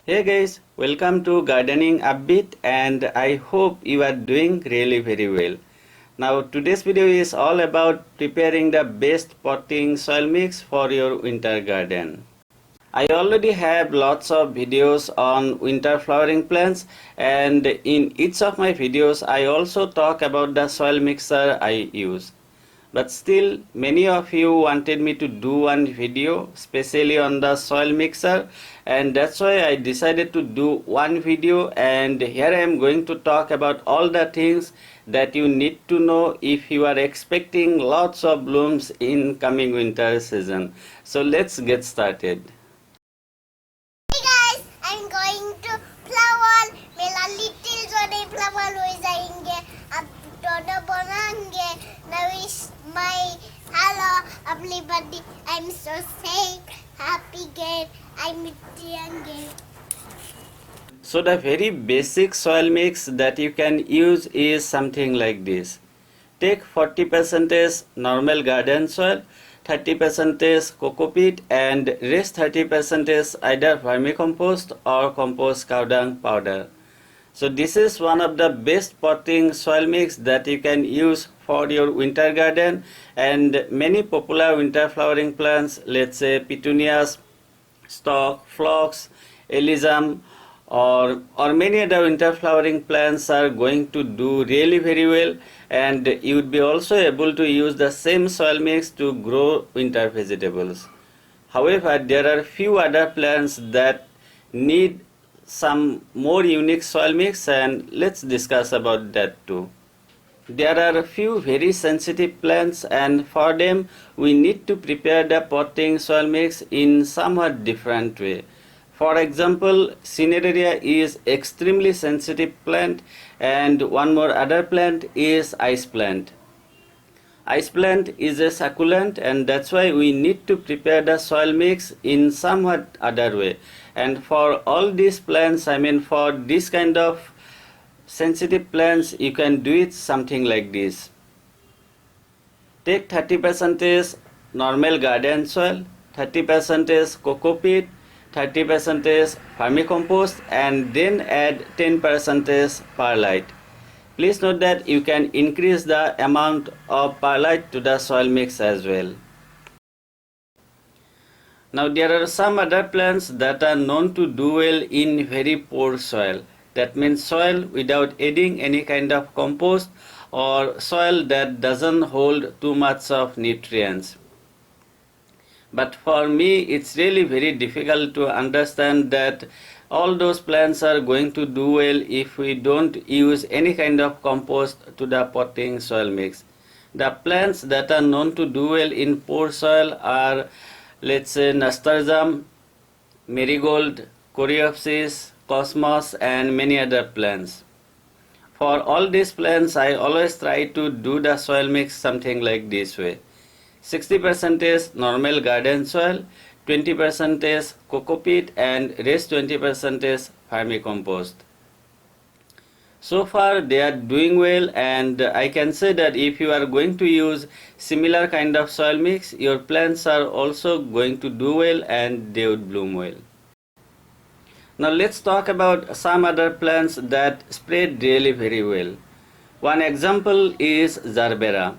Hey guys, welcome to Gardening Upbeat and I hope you are doing really very well. Now today's video is all about preparing the best potting soil mix for your winter garden. I already have lots of videos on winter flowering plants, and in each of my videos I also talk about the soil mixer I use. But still, many of you wanted me to do one video specially on the soil mixer, and that's why I decided to do one video, and here I am going to talk about all the things that you need to know if you are expecting lots of blooms in coming winter season. So let's get started. Hey guys, I'm going to flower. मेरा little जोड़े flower हो जाएंगे. अब दोनों बनाएंगे. Now is my hello everybody. I'm so safe, happy again. I'm again. So the very basic soil mix that you can use is something like this. Take 40% normal garden soil, 30% coco peat, and rest 30% either vermicompost or compost cow dung powder. So this is one of the best potting soil mix that you can use for your winter garden, and many popular winter flowering plants, let's say petunias, stock, phlox, elysium, or many other winter flowering plants are going to do really very well, and you would be also able to use the same soil mix to grow winter vegetables. However, there are few other plants that need some more unique soil mix, and let's discuss about that too. There are a few very sensitive plants, and for them we need to prepare the potting soil mix in somewhat different way. For example, cineraria is extremely sensitive plant, and one more other plant is ice plant. Ice plant is a succulent, and that's why we need to prepare the soil mix in somewhat other way. And for all these plants, for this kind of sensitive plants, you can do it something like this. Take 30% normal garden soil, 30% coco peat, 30% vermicompost, and then add 10% perlite. Please note that you can increase the amount of perlite to the soil mix as well. Now there are some other plants that are known to do well in very poor soil. That means soil without adding any kind of compost, or soil that doesn't hold too much of nutrients. But for me, it's really very difficult to understand that all those plants are going to do well if we don't use any kind of compost to the potting soil mix. The plants that are known to do well in poor soil are, let's say, nasturtium, marigold, coreopsis, cosmos, and many other plants. For all these plants, I always try to do the soil mix something like this way. 60% is normal garden soil, 20% is coco peat, and rest 20% is vermicompost. So far they are doing well, and I can say that if you are going to use similar kind of soil mix, your plants are also going to do well and they would bloom well. Now let's talk about some other plants that spread really very well. One example is Zerbera.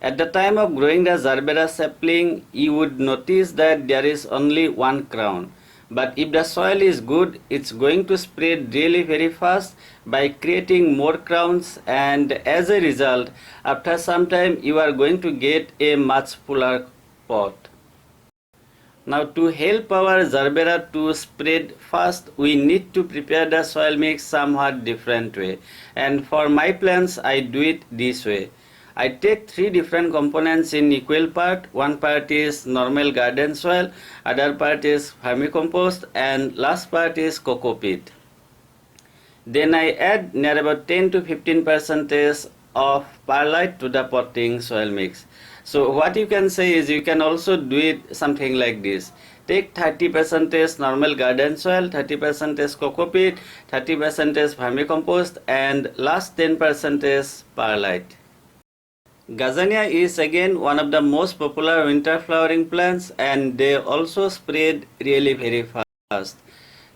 At the time of growing the Zerbera sapling, you would notice that there is only one crown. But if the soil is good, it's going to spread really very fast by creating more crowns, and as a result, after some time you are going to get a much fuller pot. Now to help our Zerbera to spread fast, we need to prepare the soil mix somewhat different way. And for my plants, I do it this way. I take three different components in equal part. One part is normal garden soil, other part is vermicompost, and last part is coco peat. Then I add near about 10 to 15% of perlite to the potting soil mix. So what you can say is you can also do it something like this. Take 30% normal garden soil, 30% coco peat, 30% vermicompost, and last 10% is perlite. Gazania is again one of the most popular winter flowering plants, and they also spread really very fast.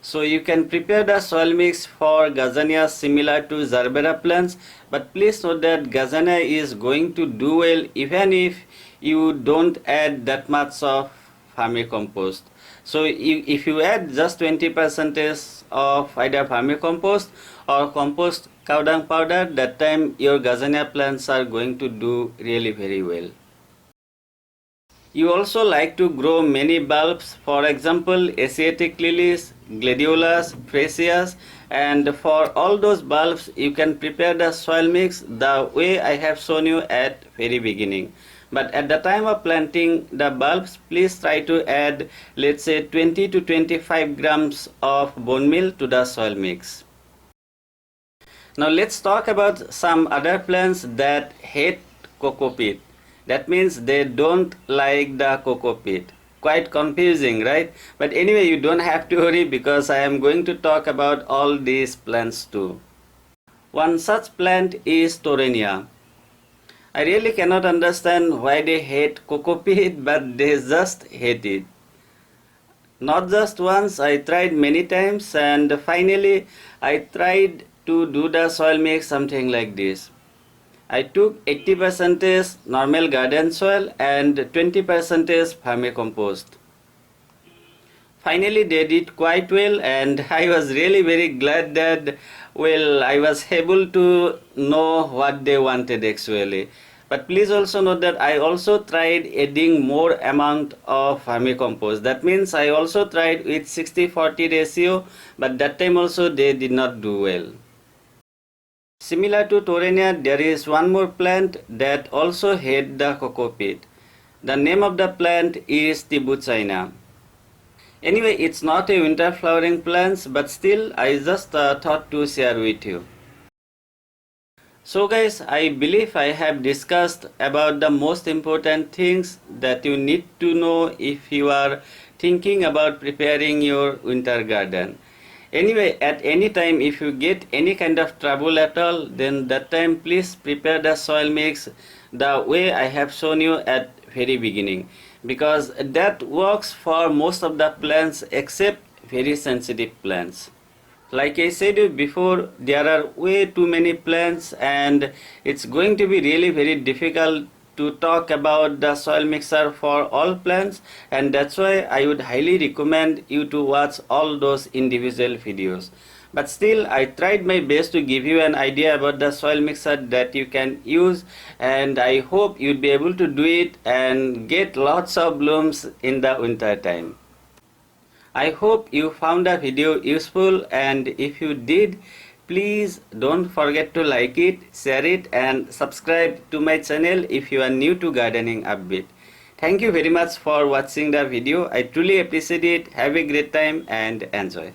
So you can prepare the soil mix for gazania similar to Zerbera plants, but please note that gazania is going to do well even if you don't add that much of vermicompost. So if you add just 20% of either vermicompost or compost cow dung powder, that time your gazania plants are going to do really very well. You also like to grow many bulbs, for example Asiatic lilies, gladiolas, freesias, and for all those bulbs you can prepare the soil mix the way I have shown you at very beginning. But at the time of planting the bulbs, please try to add, let's say, 20 to 25 grams of bone meal to the soil mix. Now let's talk about some other plants that hate coco peat. That means they don't like the coco peat. Quite confusing, right? But anyway, you don't have to worry because I am going to talk about all these plants too. One such plant is Torenia. I really cannot understand why they hate coco peat, but they just hate it. Not just once, I tried many times, and finally I tried to do the soil mix something like this. I took 80% normal garden soil and 20% vermicompost. Finally they did quite well, and I was really very glad that, well, I was able to know what they wanted actually. But please also note that I also tried adding more amount of vermicompost. That means I also tried with 60-40 ratio, but that time also they did not do well. Similar to Torenia, there is one more plant that also hate the coco peat. The name of the plant is Tibuchina. Anyway, it's not a winter flowering plant, but still I just thought to share with you. So guys, I believe I have discussed about the most important things that you need to know if you are thinking about preparing your winter garden. Anyway, at any time if you get any kind of trouble at all, then that time please prepare the soil mix the way I have shown you at very beginning, because that works for most of the plants except very sensitive plants. Like I said before, there are way too many plants, and it's going to be really very difficult to talk about the soil mixer for all plants, and that's why I would highly recommend you to watch all those individual videos. But still, I tried my best to give you an idea about the soil mixer that you can use, and I hope you'd be able to do it and get lots of blooms in the winter time. I hope you found the video useful, and if you did, please don't forget to like it, share it, and subscribe to my channel if you are new to Gardening Upbeat. Thank you very much for watching the video. I truly appreciate it. Have a great time and enjoy.